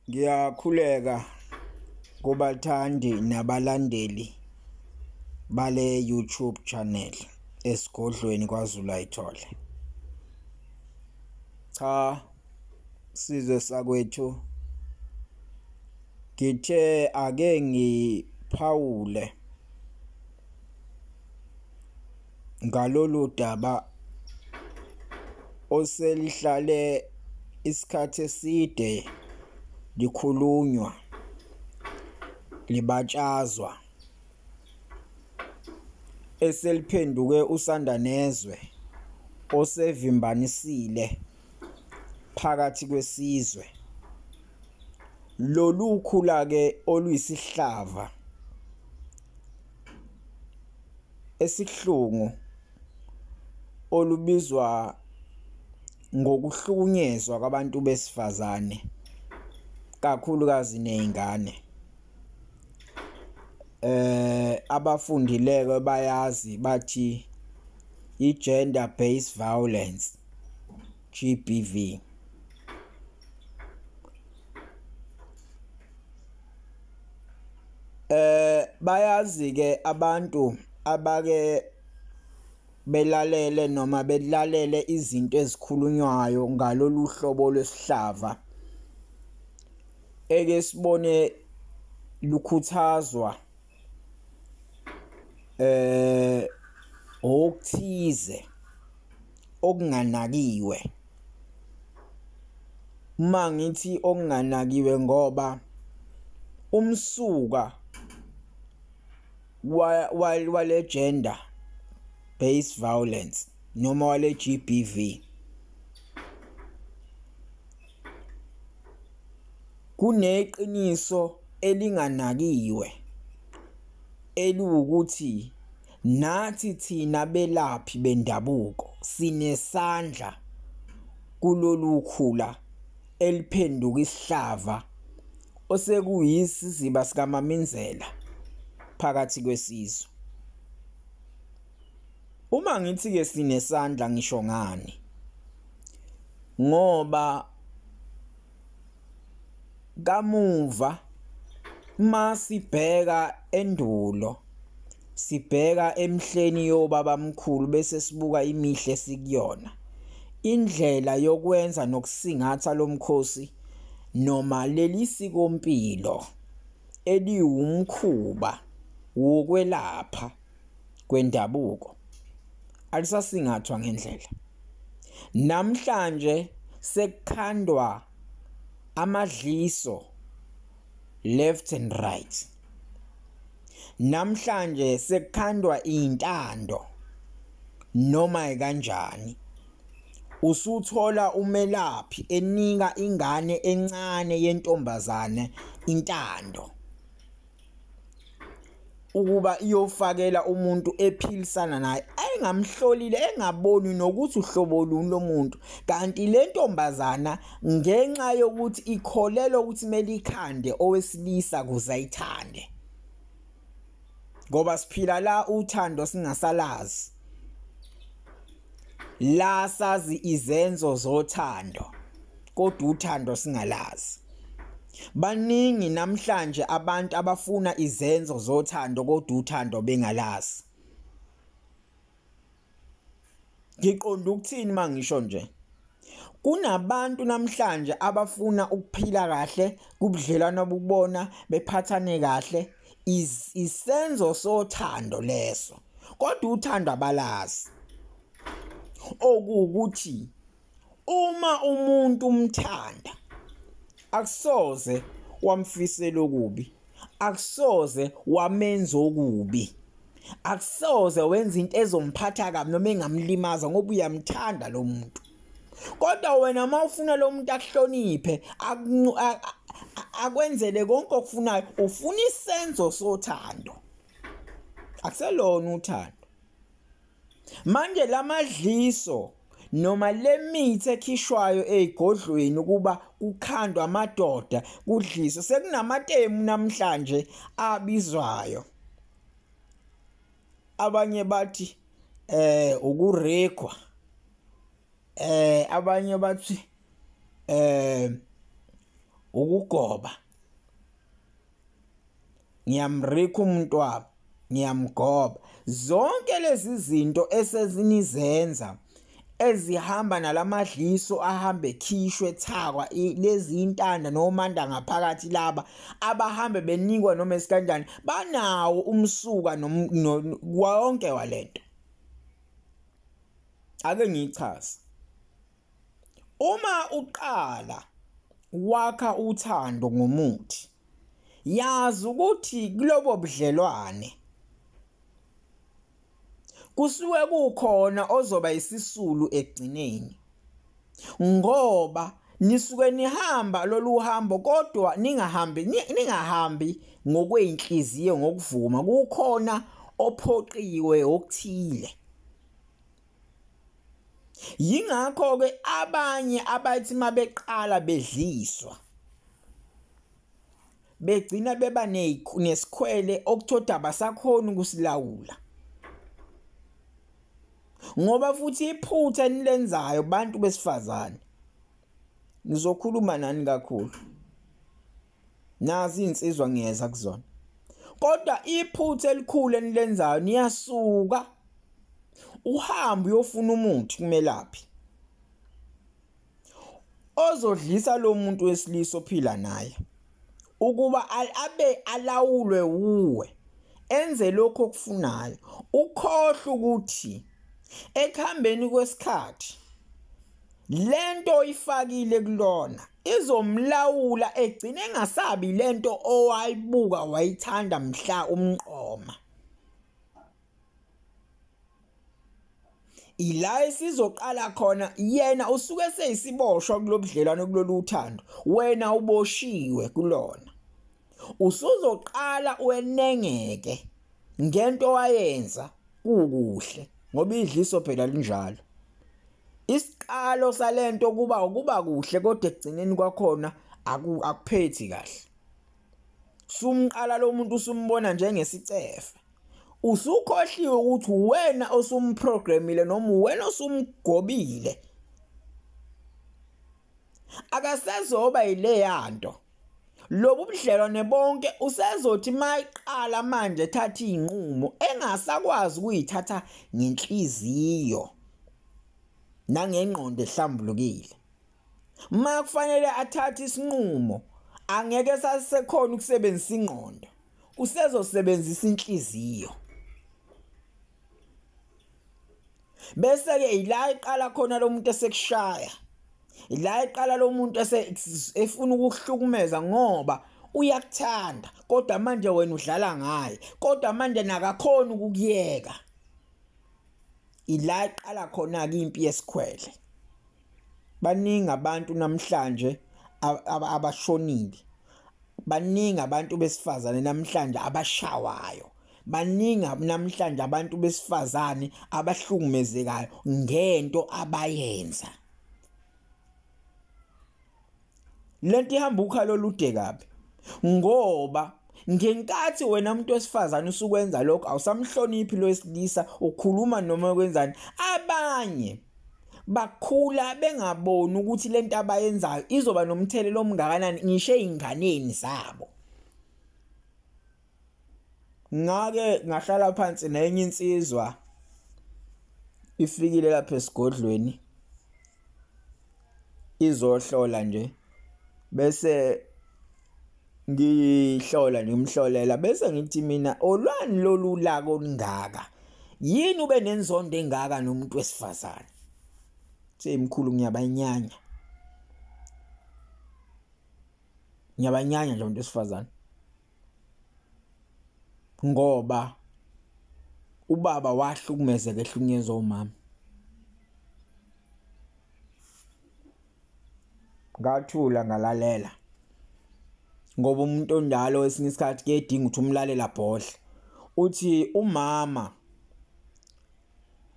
Ngiyakhuleka kubathandi nabalandeli bale YouTube channel esigodlweni kwaZulu ayithole. Cha sizwe sakwethu ngithe ake ngiphawule ngalolu daba oselihlale isikhathi eside likhulunywa libatshazwa eseliphenduke usandanezwe osevimbanisile phakathi kwesizwe lolu khula ke oluyisihlava esihlungu olubizwa ngokuhlukunyezwa kwabantu besifazane kakhulukazi nezingane. Abafundileke bayazi bathi i-gender based violence GBV. Bayazi ke abantu abake belalele noma belalele izinto ezikhulunywayo ngalolu hlobo lwesihlava eke sibone lukhuthazwa okuthize okunganakiwe. Mangithi okunganakiwe ngoba umsuka wale gender based violence noma wale GBV kuneqiniso elinganakiwe elukuthi nathi thina belaphi bendabuko sinesandla kulolu khula eliphenduka isihlava osekuyisiziba sikaMamindlela phakathi kwesizwe. Uma ngithi ke sinesandla ngisho ngani ngoba kamuva masibheka endulo sibheka emhleni yobaba mkhulu bese sibuka imihle sikuyona indlela yokwenza nokusingatha lomkhosi noma leli sikompilo eliwumkhuba wokwelapha kwendabuko alisasingathwa ngendlela. Namhlanje sekukhandwa amadliso left and right. Namhlanje sekukhandwa intando noma kanjani usuthola umelaphi enika ingane encane yentombazane intando ukuba iyofakela umuntu ephilisana naye engamhlolile engaboni nokuthi uhlobo luni lomuntu kanti le ntombazana ngenxa yokuthi ikholelwa ukuthi melikhande owesilisa kuze ayithande ngoba siphila la uthando singasalazi la sazi izenzo zothando kodwa uthando singalazi. Baningi namhlanje abantu abafuna izenzo zothando kodwa uthando bengalazi. Ngiqonda ukuthini mangisho nje kunabantu namhlanje abafuna ukuphila kahle kubudlelwano obubona bephathane kahle isenzo sothando leso kodwa uthando abalazi okuwukuthi uma umuntu umthanda akusoze wamfisela okubi akusoze wamenza okubi akusoze wenza into ezomphatha kabi noma engamlimaza ngoba uyamthanda lo muntu kodwa wena mawufuna lo muntu akuhloniphe akwenzele konke okufunayo ufuna isenzo sothando akuselona uthando. Manje lamadliso noma lemithi ekhishwayo ezigodlweni ukuba ukhandwa amadoda kudliso sekunamatemu namhlanje abizwayo abanye bathi ukuregwa abanye bathi ukugoba, ngiyamrikha umuntu wabo, ngiyamgoba. Zonke lezi zinto esezinizenza ezihamba nalamadliso ahamba ekhishwe ethakwa lezi intanda nomanda ngaphakathi laba abahambe benikwa noma esikanjani banawo umsuka wonke walento. Ake ngichaze. Uma uqala wakha uthando ngomuthi, yazi ukuthi kulobo budlelwane kusuke kukhona ozoba isisulu egcineni, ngoba nisuke nihamba lolu hambo kodwa ningahambi ngokweinhliziyo ngokuvuma, kukhona ophoqiwe okuthile. Yingakho ke abanye abathi mabeqala bedliswa begcina beba nesikhwele okuthoda basakhona ukusilawula, ngoba futhi iphutha nilenzayo bantu besifazane. Ngizokhuluma nani kakhulu, nazi insizwa ngiyeza kuzona, kodwa iphutha elikhulu enilenzayo niyasuka uhambe uyofuna umuthi kumelaphi ozodlisa lo muntu wesilisa ophila naye, ukuba abe alawulwe uwe, enze lokho okufunayo, ukhohle ukuthi ekuhambeni kwesikhathi lento ifakile kulona izomlawula, egcine engasabi lento owayibuka wayithanda mhla umqoma. Ila isizoqala khona, yena usuke seyisiboshwa kulobudlelwane kulolu uthando, wena uboshiwe kulona. Usuzoqala wenengeke ngento wayenza kukuhle, ngoba idliso phela linjalo. Isiqalo salento kuba kuhle kodwa egcineni kwakhona akuphethi kahle. Sumqala lo muntu usumbona njengesicefe, usukhohliwe ukuthi wena osumprogramile noma wena osumgobile. Akasezoba ile yanto lobu budlelwane bonke, usezothi mayiqala manje ethatha inqumo engasakwazi ukuyithatha ngenhliziyo nangengqondo ehlambulukile. Makufanele athathe isinqumo, angeke sasekhona ukusebenzisa ingqondo, usezosebenzisa inhliziyo. Bese ke ila iqala khona lo muntu esekushaya, ila iqala lo muntu efuna ukuhlukumeza ngoba uyakuthanda, kodwa manje wena udlala ngaye, kodwa manje nakakhona ukukuyeka. Ila iqala khona ke impi yesikhwele. Baningi abantu namhlanje abashonile, baningi abantu besifazane namhlanje abashawayo, baningi namhlanje abantu besifazane abahlukumezekayo ngento abayenza. Lento ihamba ukhalo olude kabi, ngoba ngenkathi wena umuntu wesifazane usukwenza lokho awusamhloniphi lo wesilisa, ukhuluma noma ukwenzani. Abanye bakhula bengaboni ukuthi lento abayenzayo izoba nomthelelo omngakanani ngisho einganeni zabo. Ngake ngahlala phansi nenye insizwa ifikile lapha esigodlweni izohlola nje, bese ngihlola ngimhlolela, bese ngithi mina, olwani lolu lako olungaka, yini ube nenzondo engaka nomuntu wesifazane? Semkhulu ngiyabanyanya nje umuntu wesifazane, ngoba ubaba wahlukumezeka ehlukunyezwa umama. Ngathula ngalalela, ngoba umuntu ondalo wesinye isikhathi kuyedinga ukuthi umlalela bhodle. Uthi umama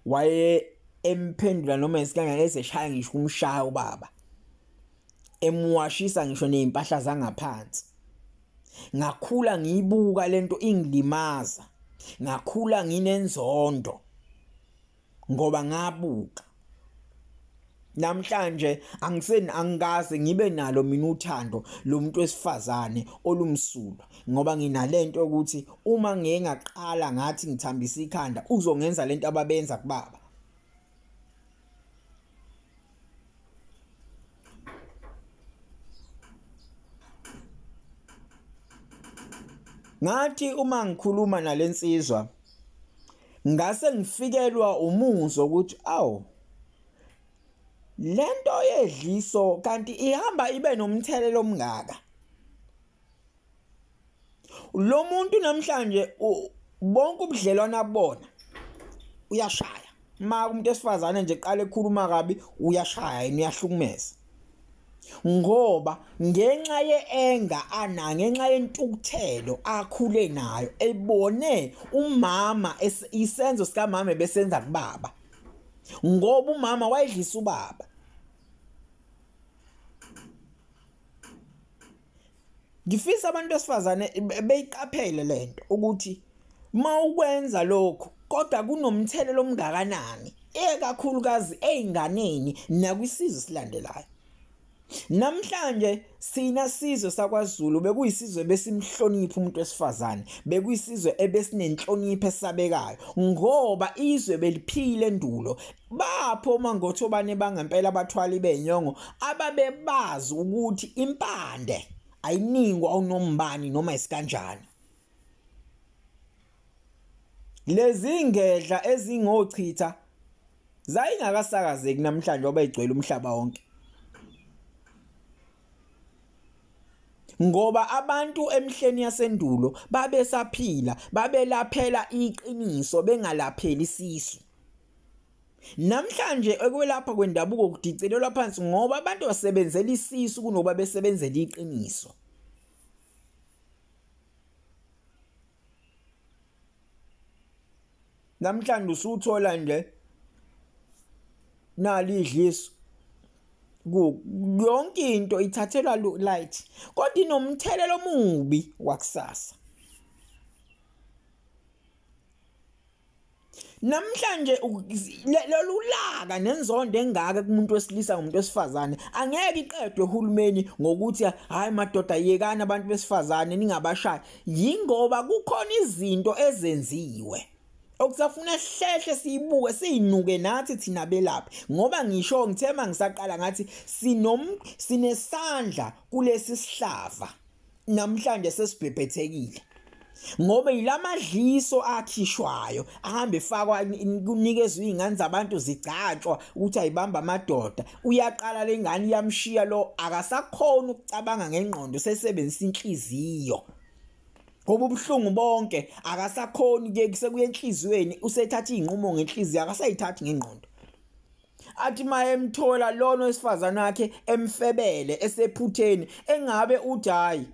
waye emphendula noma isikanga eseshaya ngisho umshaya ubaba, emwashisa ngisho nezimpahla zangaphansi. Ngakhula ngiyibuka lento ingilimaza, ngakhula nginenzondo ngoba ngabuka. namhlanje angikaze ngibe nalo mina uthando lomuntu wesifazane olumsulwa ngoba nginalento ukuthi uma ngeke ngaqala ngathi ngithambisa ikhanda uzongenza lento ababenza kubaba. Ngathi uma ngikhuluma nalensizwa ngase ngifikelwa umuzwa ukuthi lento yedliso kanti ihamba ibe nomthelelo omngaka. Lo muntu namhlanje bonke ubudlelwana bona uyashaya. Ma umuntu esifazane nje qale ekhuluma kabi uyashaya yena uyahlukumeza. Ngoba ngenxa ye-anger ngenxa yentukuthelo akhule nayo ebone umama isenzo sika mama besenza kubaba. Ngoba umama wayedlisa ubaba. Ngifisa abantu besifazane beyiqaphele lento ukuthi ma ukwenza lokho kodwa kunomthelelo omngakanani ekakhulukazi einganeni nakwisizwe silandelayo. Namhlanje sina sizwe sakwaZulu bekuyisizwe besimhlonipha umuntu wesifazane, bekuyisizwe ebesinenhlonipho esabekayo ngoba izwe beliphile endulo. Bapho mangothobane bangempela abathwali benyongo ababebazi ukuthi impande ayiningwa unombani noma isikanjani. Lezi ngedla ezingochitha zayingakasakazeki namhlanje obayigcwele umhlaba wonke. Ngoba abantu emhleni yasendulo babesaphila, babelaphela iqiniso bengalapheli isisu. Namhlanje ekwelapha kwendabuko kudicelelwa phansi ngoba abantu basebenzela isisu kunoba besebenzela iqiniso. Namhlanje usuthola nje nali idliso yonke into ithathelwa light kodwa inomthelelo omubi wakusasa. Namhlanje lolulaka nenzondo engaka kumuntu wesilisa ngomuntu wesifazane angeke iqedwe uhulumeni ngokuthi hayi madoda yekani abantu besifazane ningabashaya, yingoba kukhona izinto ezenziwe okusafuna sihlehla siyibuke siyinuke nathi thina belaphi ngoba ngisho ngithema ngisaqala ngathi sinesandla kulesi sihlava namhlanje sesibhebhethekile ngoba yilamadliso akhishwayo ahambe efakwa kunikezwe izingane zabantu zigcatshwa ukuthi ayibamba amadoda. Uyaqala lengane iyamshiya lo akasakhona ukucabanga ngengqondo sesebenzisa inhliziyo. Ngoba ubuhlungu bonke akasakhoni ke sekuye enhlizweni usethatha izinqumo ngenhliziyo akasayithathi ngengqondo. Athi maye emthola lona wesifazana wakhe emfebele esephutheni engabe uthi hayi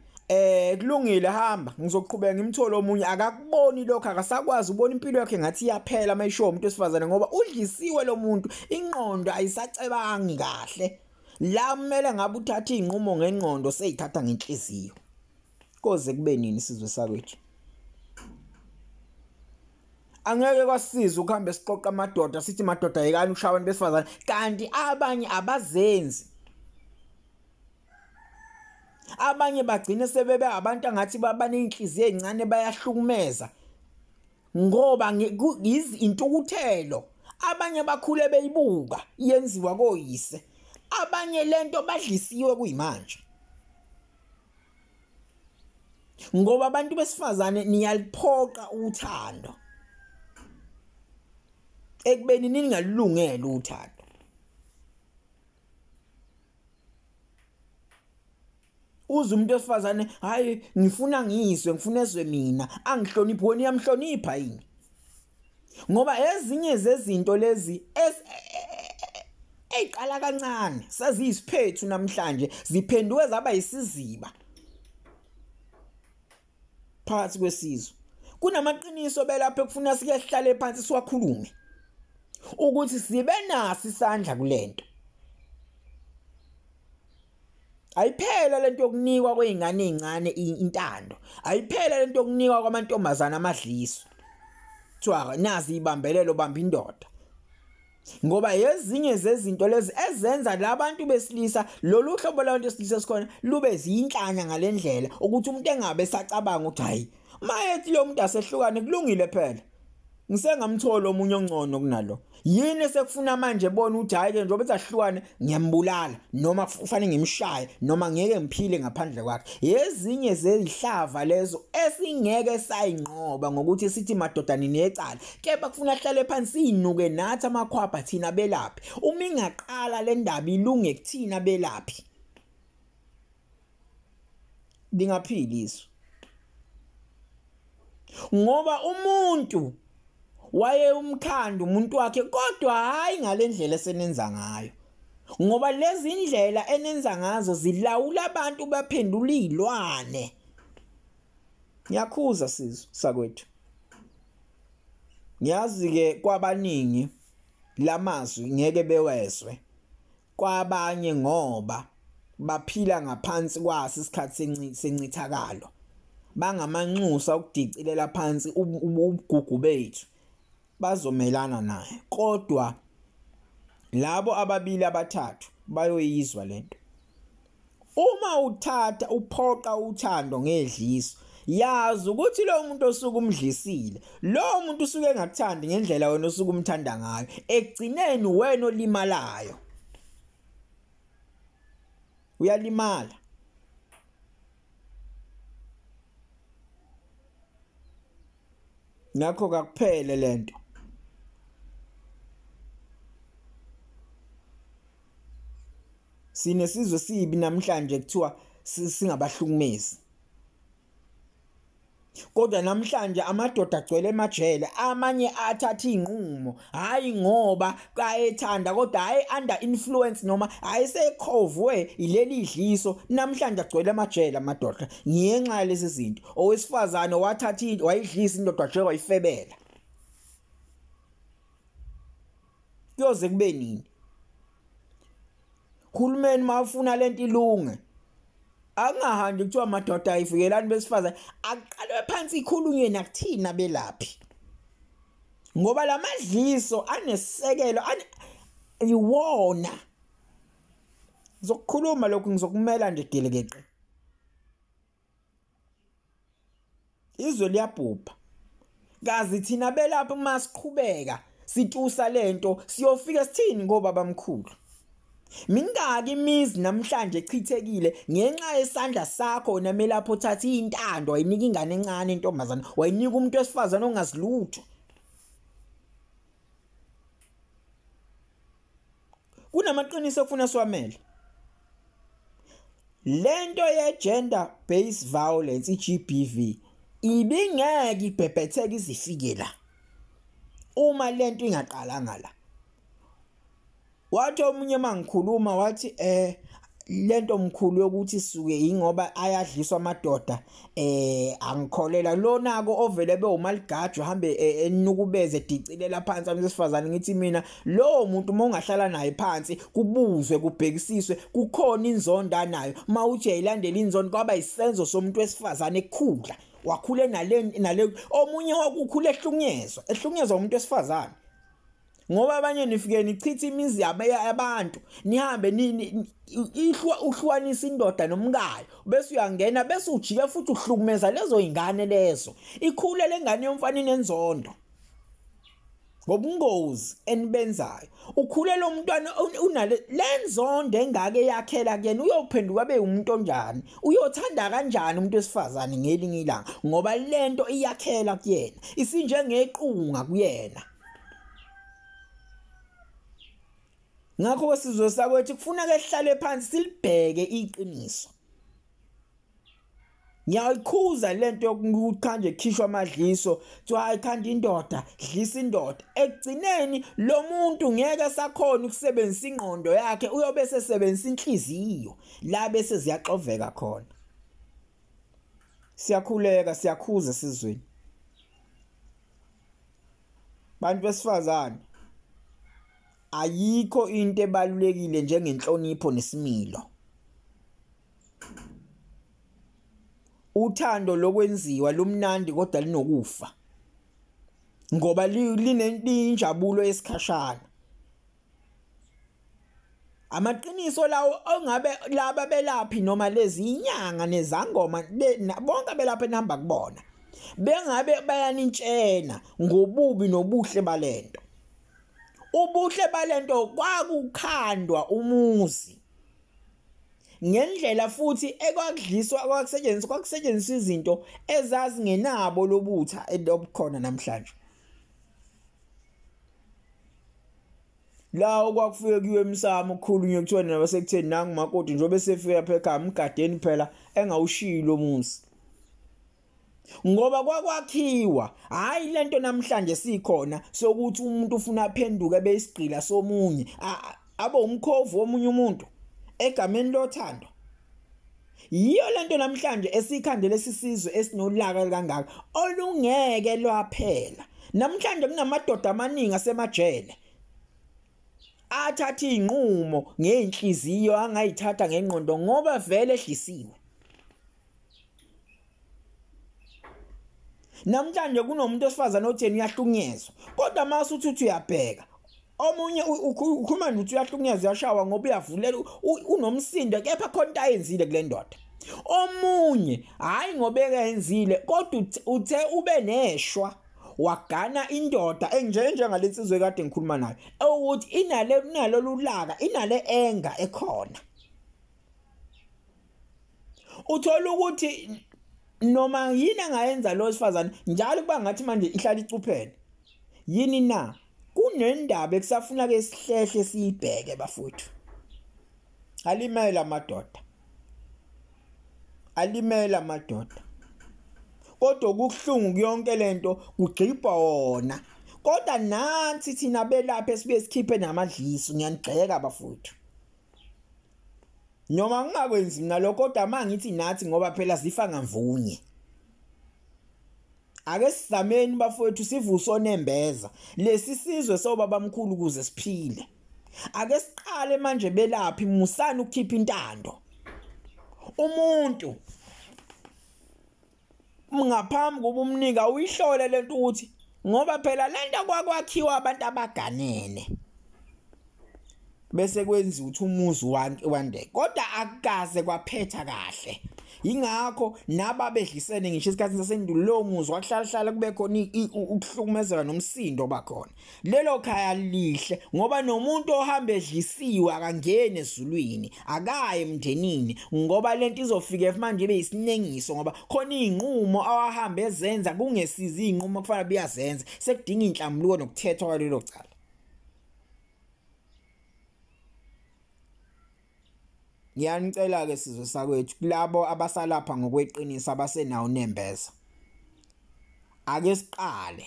kulungile hamba ngizoqhubeka ngimthole omunye akakuboni lokho akasakwazi ubona impilo yakhe ngathi iyaphela mayisho umuntu wesifazane ngoba udlisiwe lo muntu ingqondo ayisacebangi kahle. La kumele ngabe uthatha izinqumo ngengqondo seyithatha ngenhliziyo. Koze kube nini sizwe sakwethu? Angeke kwasiza ukuhamba siqoqa amadoda sithi madoda yekani ushaya abantu besifazane kanti abanye abazenzi. Abanye bagcina sebebe abantu angathi babanenhliziyo ezincane bayahlukumeza ngoba intukuthelo. Abanye bakhule beyibuka yenziwa koyise, abanye lento badlisiwe kuyimanje. Ngoba abantu besifazane niyaliphoqa uthando ekubeni ningalungele uthando. Uze umuntu wesifazane hayi ngifuna ngizwe ngifuna ezwe mina angihloniphi wena uyamhlonipha yini? Ngoba ezinye zezinto lezi eziqala kancane saziyisiphethu namhlanje ziphenduke zaba isiziba phakathi kwesizwe. Kunamaqiniso belapha ekufuna sike sihlale phansi siwakhulume ukuthi sibe naso isandla kulento. Ayiphela lento yokunikwa kweingane ezincane intando, ayiphela lento yokunikwa kwamantombazana amadliso. Kuthiwa nazi ibambelelo bamba indoda. ngoba ezinye zezinto lezi ezenza labantu besilisa lolu hlobo labantu besilisa sikhona lube ziyinhlanya ngalendlela ukuthi umuntu engabe sacabanga ukuthi hayi mayethi lo muntu asehlukane kulungile phela ngisengamthola omunye ongcono kunalo yini sekufuna manje bona uthi hayi ke njengoba sahlukane ngiyambulala noma kufanele ngimshaye noma ngeke ngiphile ngaphandle kwakhe ezinye zezihlava lezo esingeke sayinqoba ngokuthi sithi madoda ninecala kepha kufuna ahlale phansi inuke nathi amakhwapha thina belaphi uma ingaqala le ndaba ilunge kuthina belaphi lingaphiliso ngoba umuntu waye umkhanda umuntu wakhe kodwa hayi ngalendlela esenenza ngayo ngoba lezi indlela enenza ngazo zilawula abantu baphendula izilwane ngiyakhuza sizwe sakwethu ngiyazi ke kwabaningi lamazwi ngeke bewezwe kwabanye ngoba baphila ngaphansi kwasi isikhathi sencithakalo bangamanxusa ukudicilela phansi ubugugu bethu bazomelana naye kodwa labo ababili abathathu bayoyizwa lento uma uthatha uphoqa uthando ngedliso yazi ukuthi lo muntu osuke umdlisile lo muntu usuke engakuthandi ngendlela wena osuke umthanda ngayo egcineni wena olimalayo uyalimala ngakho kakuphele lento sinesizwe sibi namhlanje kuthiwa singabahlukumezi kodwa namhlanje amadoda agcwele emajele amanye athatha inqumo hayi ngoba kayethanda kodwa hayi under influence noma ayisekhovwe ileli idliso namhlanje agcwele emajele amadoda ngenxa yalezi zinto owesifazane wathatha wayidlisa indoda nje wayifebela kuyoze kube nini Khulumeni mafuna lento ilunge angahambi kuthiwa madoda ayifikelani besifazane aqalwe phansi ikhulunywe nakuthina belaphi ngoba lamadliso anesisekelo iwona zokukhuluma lokhu ngizokumela nje gelekeqe izwe liyabhubha kazi thina belaphi masiqhubeka situsa lento siyofika sithini ngoba bamkhulu mingaki imizi namhlanje echithekile ngenxa yesandla sakho nami lapho thatha intando wayinika ingane encane intombazana wayinika umuntu wesifazana ongazilutho kunamaqiniso ufuna siwamele lento ye gender based violence iGBV ibingeke ibhebhetheke izifike la uma lento ingaqalanga la wathi omunye mangikhuluma wathi lento mkhulu yokuthi suke ingoba ayadliswa amadoda angikholela lona ko ovele bewumaligajwa hambe enukubeze dicilela phansi amsifazane ngithi mina lo muntu mongahlala naye phansi kubuzwe kubhekisiswe kukhona inzonda nayo mawuthi ayilandela inzondo kwaba isenzo somuntu wesifazane ekukhula wakhule nale omunye wakukhula ehlukunyezwa umuntu wesifazane ngoba abanye nifike nichitha imizi yabantu nihambe uhlukanisa indoda nomkayo bese uyangena bese ujike futhi uhlukumeza lezo ingane lezo ikhule lengane yomfana nenzondo ngobungozi enibenzayo ukhule lo mntwana unale lenzondo engake yakhela kuyena uyophenduka abe umuntu onjani uyothanda kanjani umuntu wesifazane ngelinye ilanga ngoba lento iyakhela kuyena isinjengequnga kuyena ngakho kwesizwe sakwethu kufuna ke sihlale phansi silibheke iqiniso ngiyayikhuza lento yokukhanje khishwa amadliso to ayikhanda indoda dlisa indoda ekugcineni lo muntu ngeke sakhona ukusebenzisa ingqondo yakhe uyobe sesebenzisa inhliziyo la bese ziyaxoveka khona siyakhuleka siyakhuza sizweni bantu besifazane ayikho into ebalulekile njengenhlonipho nesimilo uthando lokwenziwa lumnandi kodwa linokufa ngoba linenjabulo esikhashana amaqiniso lawo ongabe laba belaphi noma lezi inyanga nezangoma bonke abelaphi enihamba kubona bengabe bayanintshena ngobubi nobuhle balento. Ubuhle balento kwakukhandwa umuzi ngendlela futhi kwakusetshenziswa izinto ezazingenabo lobutha elobukhona namhlanje. La okwakufike kuwe emsamo ukukhulunywe kuthiwa nabasekutheni nangu makoti njobe sefika phela ekhaya mgadeni phela engawushilo umuzi. Ngoba kwakwakhiwa hayi lento namhlanje sikhona sokuthi umuntu ufuna aphenduke beyisigqila somunye abe umkhovu womunye umuntu egameni lothando. Yiyo lento namhlanje esikhandele sisizwe esinolaka kangaka olungeke lwaphela. Namhlanje kunamadoda amaningi asemajele athatha inqumo ngeenhliziyo angayithatha ngengqondo ngoba vele ehlisiwe. Namhlanje kunomuntu osifazana otheni uyahlukunyezwa kodwa mase uthi uyabheka omunye ukhuluma nokuthi uyahlukunyezwa yashawa ngoba uyavulela unomsindo kepha khona into ayenzile kule ndoda. Omunye hayi ngoba ekenzile kodwa uthe ube neshwa wagana indoda njengalensizwe kade ngikhuluma nayo ukuthi inalo lulaka inale enga ekhona. Uthola ukuthi noma yini angayenza lo sifazana njalo kuba ngathi manje ihlala icuphene yini na kunendaba ekusafuna ke sihlehle siyibheke bafuthu. Alimela amadoda kodwa kuhlungu yonke lento kugcibha wona kodwa nansi thina belapha esibe sikhiphe namadliso ngiyanigxeka bafuthu. Noma ngingakwenzi mina lokho kodwa mangithi nathi ngoba phela zifa ngamvunye. Ake sizameni bafowethu sivuso nembeza lesi sizwe sobabamkhulu kuze siphile. Ake siqale manje belaphi musana ukukhipha intando. Umuntu ngaphambi koba umnika uyihlole lento ukuthi ngoba phela lento kwakwakhiwa abantu abaganene. Bese kwenza ukuthi umuzi wande kodwa akukaze kwaphetha kahle. Ingakho nababedlisene ngisho isikhathi sasendulo lo muzi wahlala kube khona ukuhlukumezeka nomsindo bakhona. Lelo khaya lihle ngoba nomuntu ohamba edlisiwe akangene ezulwini akaye emndenini ngoba lento izofika manje ibe isinengiso ngoba khona izinqumo awahamba ezenza kungesiza izinqumo kufanele biyazenza sekudinga inhlambulo nokuthethwa kwalelo cala. Ngiyanicela ke sizwe sakwethu kulabo abasalapha ngokweqiniso abasenawo nembeza. Ake siqale.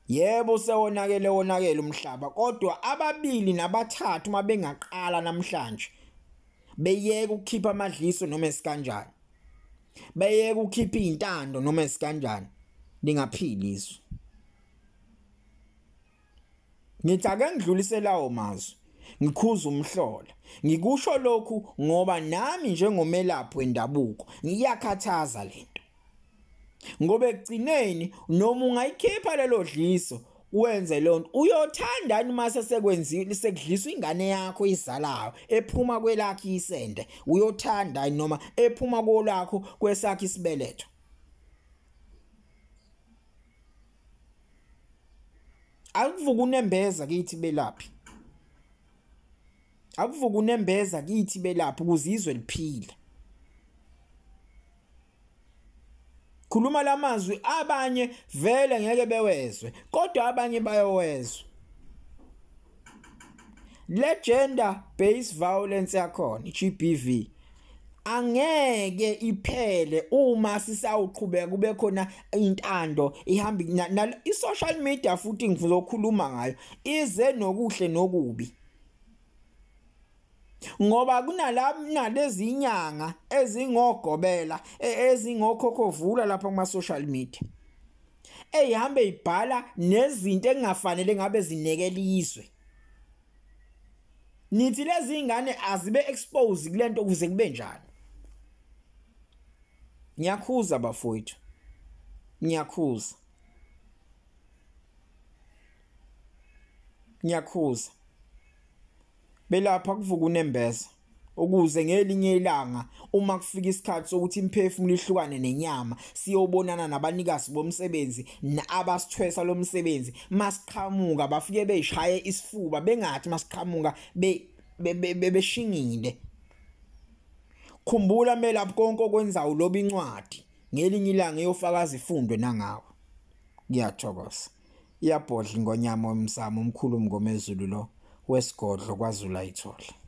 Yebo sewonakele umhlaba kodwa ababili nabathathu mabengaqala namhlanje beyeke ukukhipha amadliso noma esikanjani. Beyeke ukukhipha intando noma esikanjani lingaphili izwe. Ngithi ake ngidlulise lawo mazwi. Ngikhuza umhlola ngikusho lokhu ngoba nami njengomelaphi wendabuko ngiyakhathaza lento ngoba ekugcineni noma ungayikhipha lelo dliso wenze lonto uyothandani mase sekwenzile sekudliswa ingane yakho izalayo ephuma kwelakhe isende uyothandani noma ephuma kolakho kwesakhe isibeletho. Akuvuka unembeza kithi belaphi. Akuvuka unembeza kithi belaphi ukuzizwe liphile. Khuluma lamazwi abanye vele ngeke bewezwe kodwa abanye bayowezwa. Le gender based violence yakhona GBV angeke iphele uma sisawuqhubeka kube khona intando ihamba i-social media futhi ngizokhuluma ngayo ize nokuhle nokubi. Ngoba kunalezi inyanga ezingogobela ezingokhokhovula lapha kuma social media eyihambe ibhala nezinto engafanele ngabe zinekela izwe. Nithi lezi ingane azibe expose kulento ukuze kube njani. Ngiyakhuza bafowethu. Ngiyakhuza. belapha kuvuka unembeza ukuze ngelinye ilanga uma kufika isikhathi sokuthi imphefumulo ihlukane nenyama siyobonana nabanikazi bomsebenzi abasithwesa lo msebenzi masiqhamuka bafike beyishaye isifuba bengathi masiqhamuka beshingile. Khumbula melapho konke okwenzayo loba incwadi ngelinye ilanga eyofakaza ifundwe nangawe. Ngiyathokoza. Iyabhodla ingonyama womsamo umkhulu umngomezulu lo wesigodlo kwaZulu ayithole.